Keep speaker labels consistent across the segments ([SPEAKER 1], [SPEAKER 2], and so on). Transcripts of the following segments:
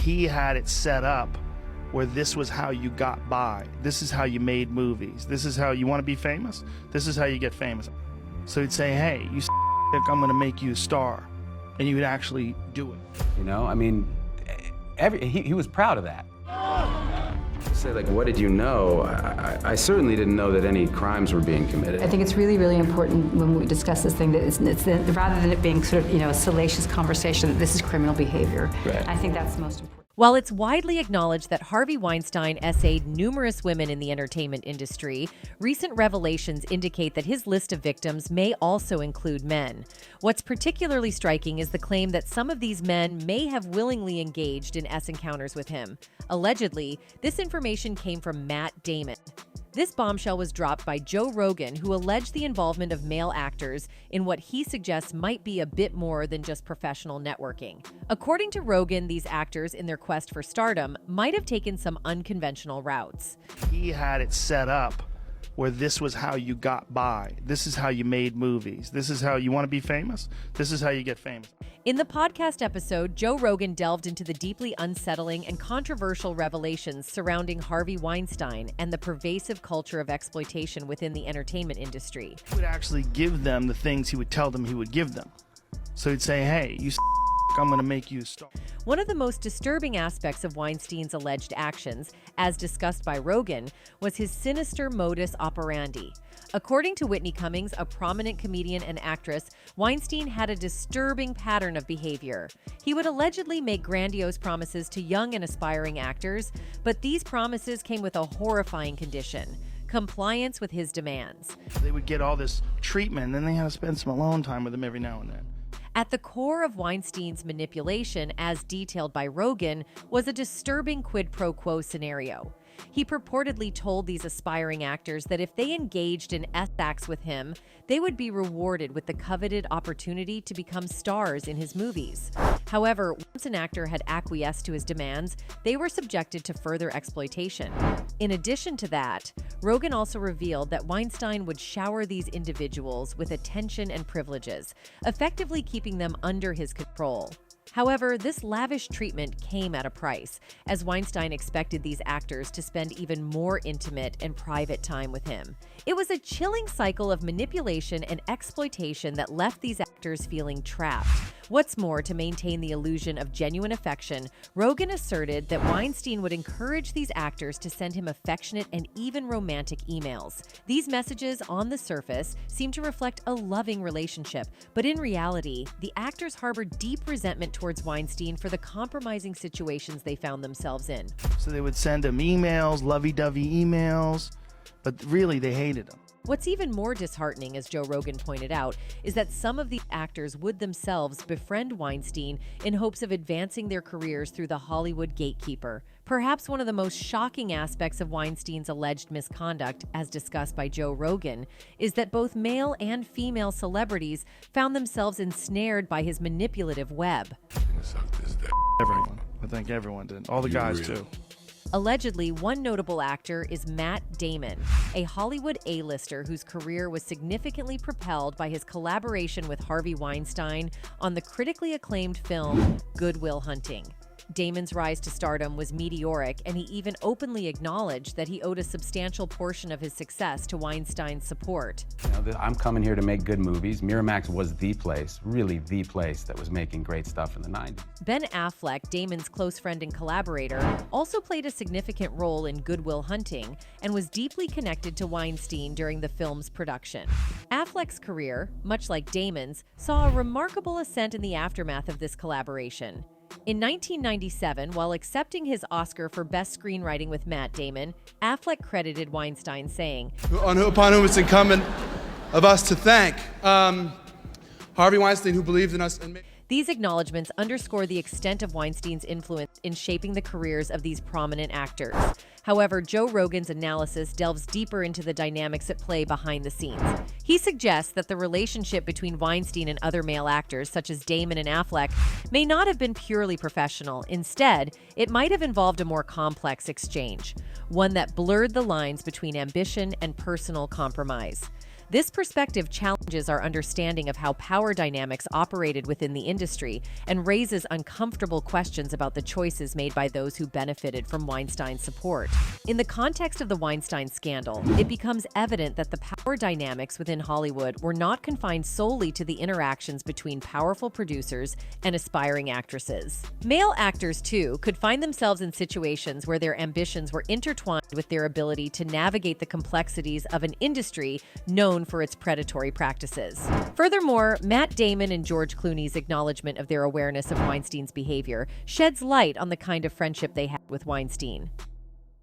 [SPEAKER 1] he had it set up where this was how you got by. This is how you made movies. This is how you want to be famous. This is how you get famous. So he'd say, hey, you I'm going to make you a star. And you would actually do it.
[SPEAKER 2] You know, I mean, he was proud of that. Say, like, what did you know? I certainly didn't know that any crimes were being committed.
[SPEAKER 3] I think it's really, really important when we discuss this thing that rather than it being sort of, a salacious conversation, that this is criminal behavior.
[SPEAKER 2] Right.
[SPEAKER 3] I think that's the most important.
[SPEAKER 4] While it's widely acknowledged that Harvey Weinstein essayed numerous women in the entertainment industry, recent revelations indicate that his list of victims may also include men. What's particularly striking is the claim that some of these men may have willingly engaged in encounters with him. Allegedly, this information came from Matt Damon. This bombshell was dropped by Joe Rogan, who alleged the involvement of male actors in what he suggests might be a bit more than just professional networking. According to Rogan, these actors, in their quest for stardom, might have taken some unconventional routes.
[SPEAKER 1] He had it set up where this was how you got by. This is how you made movies. This is how you want to be famous. This is how you get famous.
[SPEAKER 4] In the podcast episode, Joe Rogan delved into the deeply unsettling and controversial revelations surrounding Harvey Weinstein and the pervasive culture of exploitation within the entertainment industry.
[SPEAKER 1] He would actually give them the things he would tell them he would give them. So he'd say, hey, you I'm going to make you a star.
[SPEAKER 4] One of the most disturbing aspects of Weinstein's alleged actions, as discussed by Rogan, was his sinister modus operandi. According to Whitney Cummings, a prominent comedian and actress, Weinstein had a disturbing pattern of behavior. He would allegedly make grandiose promises to young and aspiring actors, but these promises came with a horrifying condition: compliance with his demands.
[SPEAKER 1] They would get all this treatment, and then they had to spend some alone time with him every now and then.
[SPEAKER 4] At the core of Weinstein's manipulation, as detailed by Rogan, was a disturbing quid pro quo scenario. He purportedly told these aspiring actors that if they engaged in acts with him, they would be rewarded with the coveted opportunity to become stars in his movies. However, once an actor had acquiesced to his demands, they were subjected to further exploitation. In addition to that, Rogan also revealed that Weinstein would shower these individuals with attention and privileges, effectively keeping them under his control. However, this lavish treatment came at a price, as Weinstein expected these actors to spend even more intimate and private time with him. It was a chilling cycle of manipulation and exploitation that left these actors feeling trapped. What's more, to maintain the illusion of genuine affection, Rogan asserted that Weinstein would encourage these actors to send him affectionate and even romantic emails. These messages, on the surface, seem to reflect a loving relationship, but in reality, the actors harbored deep resentment towards Weinstein for the compromising situations they found themselves in.
[SPEAKER 1] So they would send him emails, lovey-dovey emails, but really they hated him.
[SPEAKER 4] What's even more disheartening, as Joe Rogan pointed out, is that some of the actors would themselves befriend Weinstein in hopes of advancing their careers through the Hollywood gatekeeper. Perhaps one of the most shocking aspects of Weinstein's alleged misconduct, as discussed by Joe Rogan, is that both male and female celebrities found themselves ensnared by his manipulative web.
[SPEAKER 1] Everyone. I think everyone did. All the guys, too.
[SPEAKER 4] Allegedly, one notable actor is Matt Damon, a Hollywood A-lister whose career was significantly propelled by his collaboration with Harvey Weinstein on the critically acclaimed film Good Will Hunting. Damon's rise to stardom was meteoric, and he even openly acknowledged that he owed a substantial portion of his success to Weinstein's support.
[SPEAKER 2] I'm coming here to make good movies. Miramax was the place, really the place, that was making great stuff in the 90s.
[SPEAKER 4] Ben Affleck, Damon's close friend and collaborator, also played a significant role in Good Will Hunting and was deeply connected to Weinstein during the film's production. Affleck's career, much like Damon's, saw a remarkable ascent in the aftermath of this collaboration. In 1997, while accepting his Oscar for Best Screenwriting with Matt Damon, Affleck credited Weinstein, saying,
[SPEAKER 5] upon whom it's incumbent of us to thank Harvey Weinstein, who believed in us.
[SPEAKER 4] These acknowledgments underscore the extent of Weinstein's influence in shaping the careers of these prominent actors. However, Joe Rogan's analysis delves deeper into the dynamics at play behind the scenes. He suggests that the relationship between Weinstein and other male actors, such as Damon and Affleck, may not have been purely professional. Instead, it might have involved a more complex exchange, one that blurred the lines between ambition and personal compromise. This perspective challenges our understanding of how power dynamics operated within the industry and raises uncomfortable questions about the choices made by those who benefited from Weinstein's support. In the context of the Weinstein scandal, it becomes evident that the power dynamics within Hollywood were not confined solely to the interactions between powerful producers and aspiring actresses. Male actors, too, could find themselves in situations where their ambitions were intertwined with their ability to navigate the complexities of an industry known for its predatory practices. Furthermore, Matt Damon and George Clooney's acknowledgement of their awareness of Weinstein's behavior sheds light on the kind of friendship they had with Weinstein.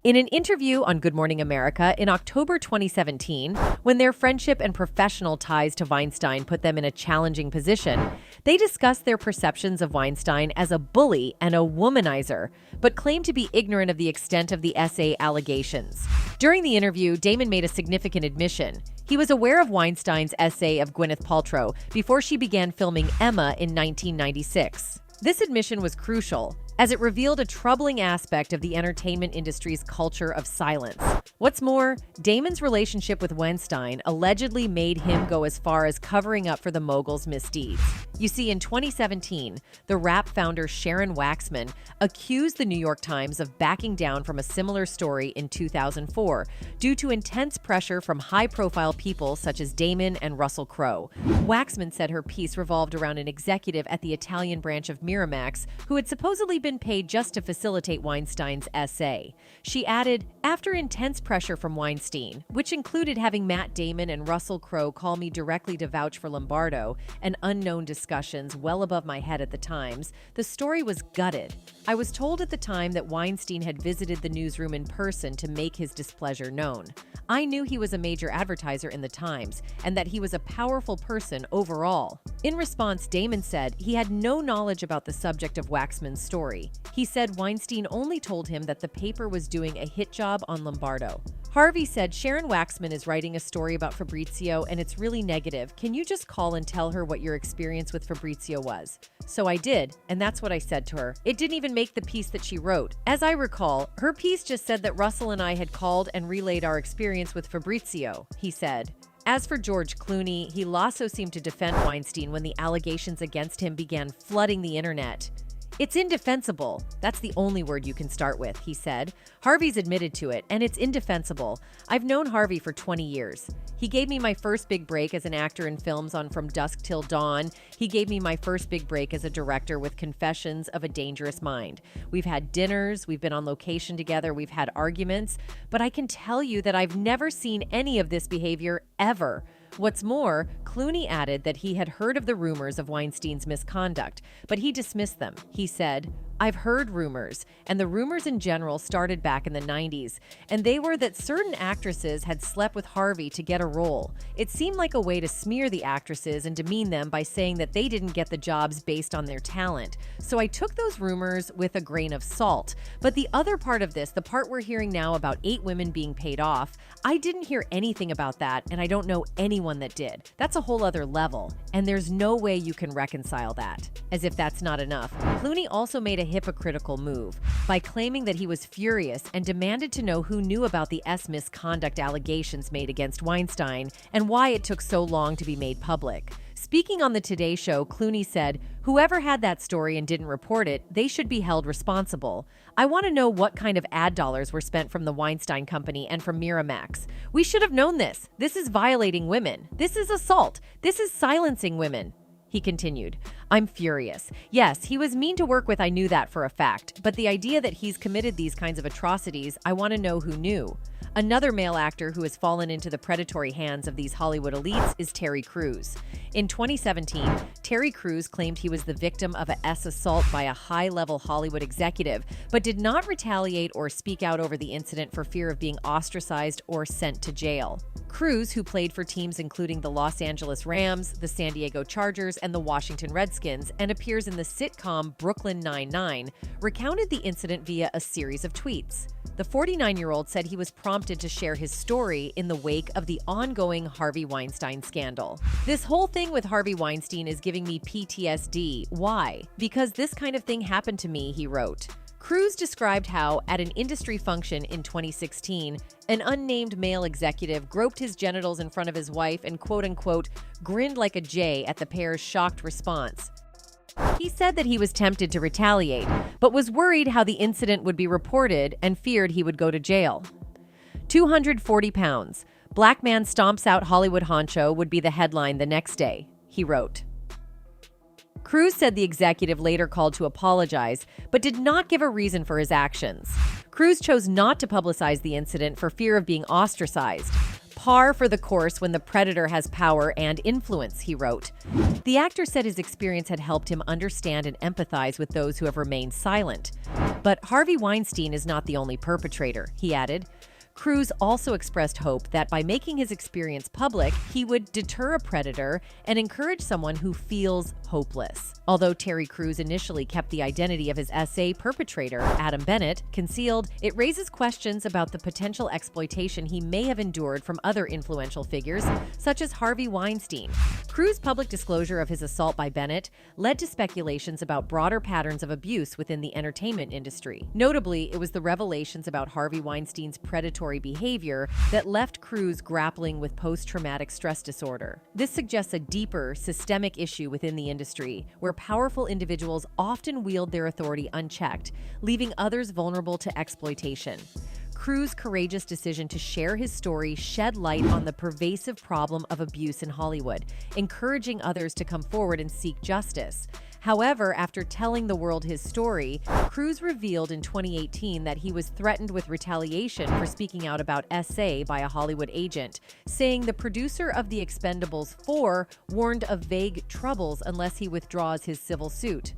[SPEAKER 4] In an interview on Good Morning America in October 2017, when their friendship and professional ties to Weinstein put them in a challenging position, they discussed their perceptions of Weinstein as a bully and a womanizer, but claimed to be ignorant of the extent of the SA allegations. During the interview, Damon made a significant admission. He was aware of Weinstein's essay of Gwyneth Paltrow before she began filming Emma in 1996. This admission was crucial, as it revealed a troubling aspect of the entertainment industry's culture of silence. What's more, Damon's relationship with Weinstein allegedly made him go as far as covering up for the mogul's misdeeds. You see, in 2017, the rap founder Sharon Waxman accused the New York Times of backing down from a similar story in 2004 due to intense pressure from high-profile people such as Damon and Russell Crowe. Waxman said her piece revolved around an executive at the Italian branch of Miramax who had supposedly been paid just to facilitate Weinstein's essay. She added, "After intense pressure from Weinstein, which included having Matt Damon and Russell Crowe call me directly to vouch for Lombardo, and unknown discussions well above my head at the Times, the story was gutted. I was told at the time that Weinstein had visited the newsroom in person to make his displeasure known. I knew he was a major advertiser in the Times and that he was a powerful person overall." In response, Damon said he had no knowledge about the subject of Waxman's story. He said Weinstein only told him that the paper was doing a hit job on Lombardo. Harvey said, "Sharon Waxman is writing a story about Fabrizio and it's really negative. Can you just call and tell her what your experience with Fabrizio was?" So I did, and that's what I said to her. It didn't even make the piece that she wrote. As I recall, her piece just said that Russell and I had called and relayed our experience with Fabrizio, he said. As for George Clooney, he also seemed to defend Weinstein when the allegations against him began flooding the internet. "It's indefensible. That's the only word you can start with," he said. Harvey's admitted to it, and it's indefensible. I've known Harvey for 20 years. He gave me my first big break as an actor in films on From Dusk Till Dawn. He gave me my first big break as a director with Confessions of a Dangerous Mind. We've had dinners, we've been on location together, we've had arguments, but I can tell you that I've never seen any of this behavior ever. What's more, Clooney added that he had heard of the rumors of Weinstein's misconduct, but he dismissed them. He said, "I've heard rumors, and the rumors in general started back in the 90s, and they were that certain actresses had slept with Harvey to get a role. It seemed like a way to smear the actresses and demean them by saying that they didn't get the jobs based on their talent. So I took those rumors with a grain of salt. But the other part of this, the part we're hearing now about 8 women being paid off, I didn't hear anything about that, and I don't know anyone that did. That's a whole other level, and there's no way you can reconcile that." As if that's not enough, Clooney also made a hypocritical move by claiming that he was furious and demanded to know who knew about the misconduct allegations made against Weinstein and why it took so long to be made public. Speaking on the Today Show, Clooney said, "Whoever had that story and didn't report it, they should be held responsible. I want to know what kind of ad dollars were spent from the Weinstein Company and from Miramax. We should have known this. This is violating women. This is assault. This is silencing women." He continued, "I'm furious. Yes, he was mean to work with, I knew that for a fact. But the idea that he's committed these kinds of atrocities, I want to know who knew." Another male actor who has fallen into the predatory hands of these Hollywood elites is Terry Crews. In 2017, Terry Crews claimed he was the victim of a assault by a high-level Hollywood executive, but did not retaliate or speak out over the incident for fear of being ostracized or sent to jail. Crews, who played for teams including the Los Angeles Rams, the San Diego Chargers, and the Washington Redskins, and appears in the sitcom Brooklyn Nine-Nine, recounted the incident via a series of tweets. The 49-year-old said he was prompted to share his story in the wake of the ongoing Harvey Weinstein scandal. "This whole thing with Harvey Weinstein is giving me PTSD. Why? Because this kind of thing happened to me," he wrote. Cruz described how, at an industry function in 2016, an unnamed male executive groped his genitals in front of his wife and quote-unquote grinned like a jay at the pair's shocked response. He said that he was tempted to retaliate, but was worried how the incident would be reported and feared he would go to jail. 240 pounds. Black man stomps out Hollywood honcho would be the headline the next day, he wrote. Cruz said the executive later called to apologize, but did not give a reason for his actions. Cruz chose not to publicize the incident for fear of being ostracized. Par for the course when the predator has power and influence, he wrote. The actor said his experience had helped him understand and empathize with those who have remained silent. But Harvey Weinstein is not the only perpetrator, he added. Cruz also expressed hope that by making his experience public, he would deter a predator and encourage someone who feels hopeless. Although Terry Crews initially kept the identity of his SA perpetrator, Adam Bennett, concealed, it raises questions about the potential exploitation he may have endured from other influential figures, such as Harvey Weinstein. Crews' public disclosure of his assault by Bennett led to speculations about broader patterns of abuse within the entertainment industry. Notably, it was the revelations about Harvey Weinstein's predatory behavior that left Cruz grappling with post-traumatic stress disorder. This suggests a deeper, systemic issue within the industry, where powerful individuals often wield their authority unchecked, leaving others vulnerable to exploitation. Cruz' courageous decision to share his story shed light on the pervasive problem of abuse in Hollywood, encouraging others to come forward and seek justice. However, after telling the world his story, Cruz revealed in 2018 that he was threatened with retaliation for speaking out about SA by a Hollywood agent, saying the producer of The Expendables 4 warned of vague troubles unless he withdraws his civil suit.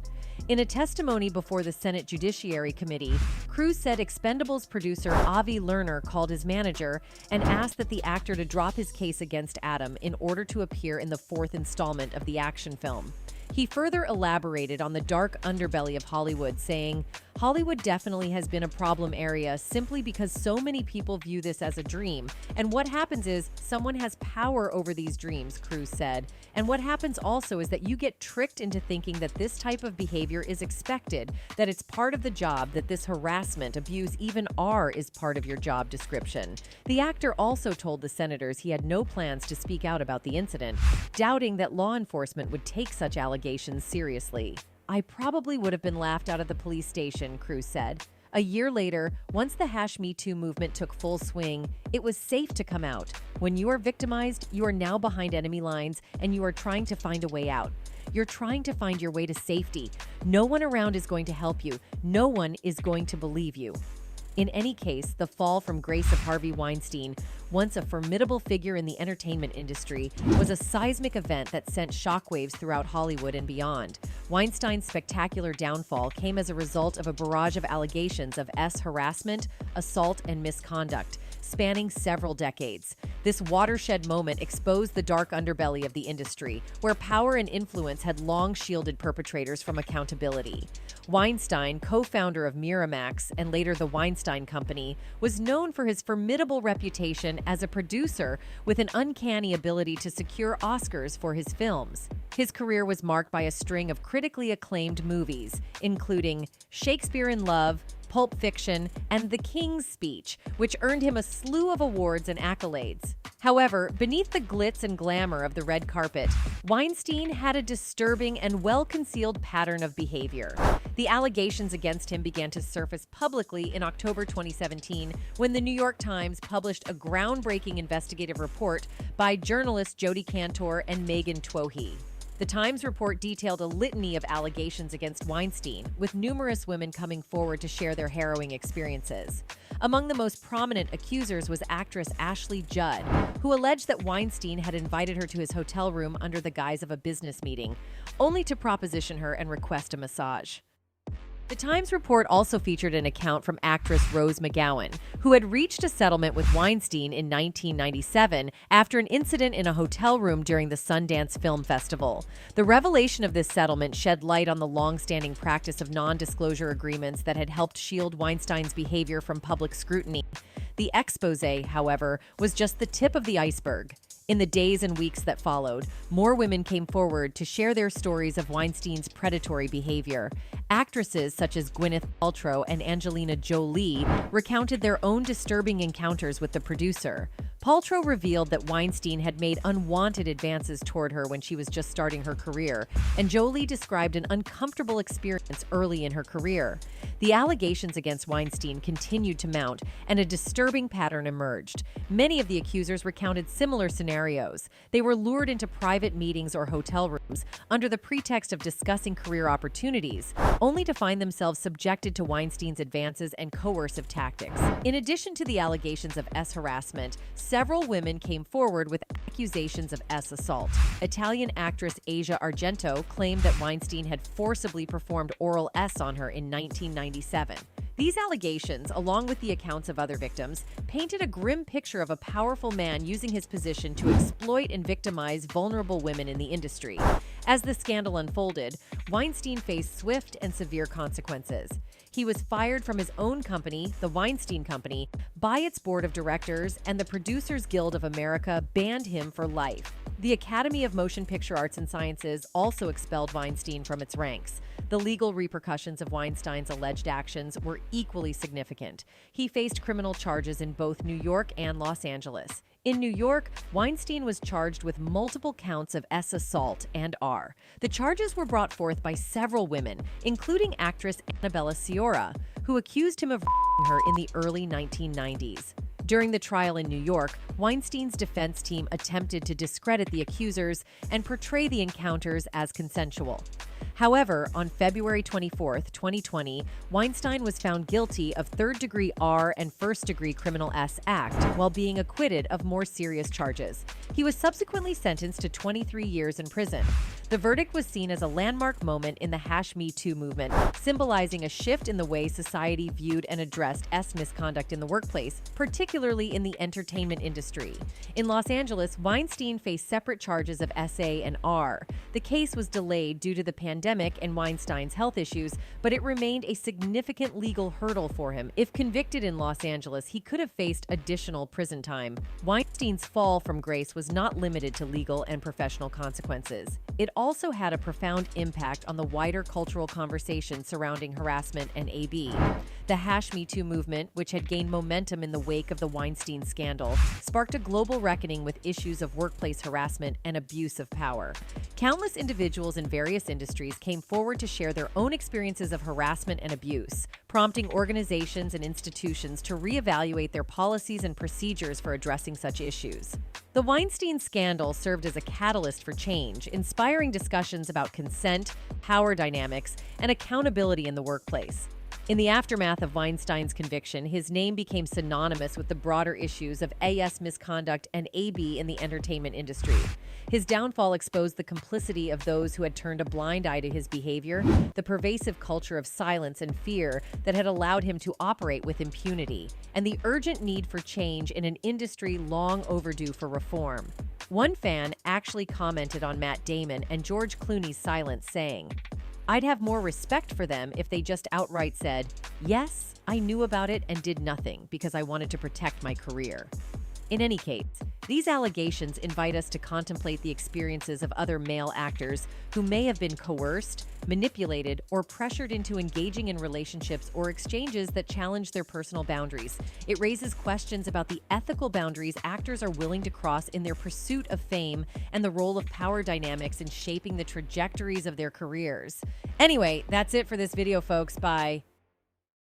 [SPEAKER 4] In a testimony before the Senate Judiciary Committee, Cruz said Expendables producer Avi Lerner called his manager and asked that the actor to drop his case against Adam in order to appear in the fourth installment of the action film. He further elaborated on the dark underbelly of Hollywood, saying, "Hollywood definitely has been a problem area simply because so many people view this as a dream. And what happens is someone has power over these dreams," Cruz said. "And what happens also is that you get tricked into thinking that this type of behavior is expected, that it's part of the job, that this harassment, abuse, even R is part of your job description." The actor also told the senators he had no plans to speak out about the incident, doubting that law enforcement would take such allegations seriously. "I probably would have been laughed out of the police station," Cruz said. A year later, once the #MeToo movement took full swing, it was safe to come out. When you are victimized, you are now behind enemy lines and you are trying to find a way out. You're trying to find your way to safety. No one around is going to help you. No one is going to believe you. In any case, the fall from grace of Harvey Weinstein, once a formidable figure in the entertainment industry, was a seismic event that sent shockwaves throughout Hollywood and beyond. Weinstein's spectacular downfall came as a result of a barrage of allegations of harassment, assault, and misconduct, spanning several decades. This watershed moment exposed the dark underbelly of the industry, where power and influence had long shielded perpetrators from accountability. Weinstein, co-founder of Miramax and later the Weinstein Company, was known for his formidable reputation as a producer with an uncanny ability to secure Oscars for his films. His career was marked by a string of critically acclaimed movies, including Shakespeare in Love, Pulp Fiction, and The King's Speech, which earned him a slew of awards and accolades. However, beneath the glitz and glamour of the red carpet, Weinstein had a disturbing and well-concealed pattern of behavior. The allegations against him began to surface publicly in October 2017 when the New York Times published a groundbreaking investigative report by journalists Jodi Kantor and Megan Twohy. The Times report detailed a litany of allegations against Weinstein, with numerous women coming forward to share their harrowing experiences. Among the most prominent accusers was actress Ashley Judd, who alleged that Weinstein had invited her to his hotel room under the guise of a business meeting, only to proposition her and request a massage. The Times report also featured an account from actress Rose McGowan, who had reached a settlement with Weinstein in 1997 after an incident in a hotel room during the Sundance Film Festival. The revelation of this settlement shed light on the long-standing practice of non-disclosure agreements that had helped shield Weinstein's behavior from public scrutiny. The expose, however, was just the tip of the iceberg. In the days and weeks that followed, more women came forward to share their stories of Weinstein's predatory behavior. Actresses such as Gwyneth Paltrow and Angelina Jolie recounted their own disturbing encounters with the producer. Paltrow revealed that Weinstein had made unwanted advances toward her when she was just starting her career, and Jolie described an uncomfortable experience early in her career. The allegations against Weinstein continued to mount, and a disturbing pattern emerged. Many of the accusers recounted similar scenarios. They were lured into private meetings or hotel rooms under the pretext of discussing career opportunities, only to find themselves subjected to Weinstein's advances and coercive tactics. In addition to the allegations of harassment, several women came forward with accusations of assault. Italian actress Asia Argento claimed that Weinstein had forcibly performed oral on her in 1997. These allegations, along with the accounts of other victims, painted a grim picture of a powerful man using his position to exploit and victimize vulnerable women in the industry. As the scandal unfolded, Weinstein faced swift and severe consequences. He was fired from his own company, the Weinstein Company, by its board of directors, and the Producers Guild of America banned him for life. The Academy of Motion Picture Arts and Sciences also expelled Weinstein from its ranks. The legal repercussions of Weinstein's alleged actions were equally significant. He faced criminal charges in both New York and Los Angeles. In New York, Weinstein was charged with multiple counts of assault and R. The charges were brought forth by several women, including actress Annabella Sciorra, who accused him of her in the early 1990s. During the trial in New York, Weinstein's defense team attempted to discredit the accusers and portray the encounters as consensual. However, on February 24, 2020, Weinstein was found guilty of third-degree R and first-degree criminal act while being acquitted of more serious charges. He was subsequently sentenced to 23 years in prison. The verdict was seen as a landmark moment in the #MeToo movement, symbolizing a shift in the way society viewed and addressed misconduct in the workplace, particularly in the entertainment industry. In Los Angeles, Weinstein faced separate charges of SA and R. The case was delayed due to the pandemic and Weinstein's health issues, but it remained a significant legal hurdle for him. If convicted in Los Angeles, he could have faced additional prison time. Weinstein's fall from grace was not limited to legal and professional consequences. It also had a profound impact on the wider cultural conversation surrounding harassment and AB. The #MeToo movement, which had gained momentum in the wake of the Weinstein scandal, sparked a global reckoning with issues of workplace harassment and abuse of power. Countless individuals in various industries came forward to share their own experiences of harassment and abuse, prompting organizations and institutions to reevaluate their policies and procedures for addressing such issues. The Weinstein scandal served as a catalyst for change, inspiring discussions about consent, power dynamics, and accountability in the workplace. In the aftermath of Weinstein's conviction, his name became synonymous with the broader issues of misconduct and AB in the entertainment industry. His downfall exposed the complicity of those who had turned a blind eye to his behavior, the pervasive culture of silence and fear that had allowed him to operate with impunity, and the urgent need for change in an industry long overdue for reform. One fan actually commented on Matt Damon and George Clooney's silence, saying, "I'd have more respect for them if they just outright said, 'Yes, I knew about it and did nothing because I wanted to protect my career.'" In any case, these allegations invite us to contemplate the experiences of other male actors who may have been coerced, manipulated, or pressured into engaging in relationships or exchanges that challenge their personal boundaries. It raises questions about the ethical boundaries actors are willing to cross in their pursuit of fame and the role of power dynamics in shaping the trajectories of their careers. Anyway, that's it for this video, folks. Bye.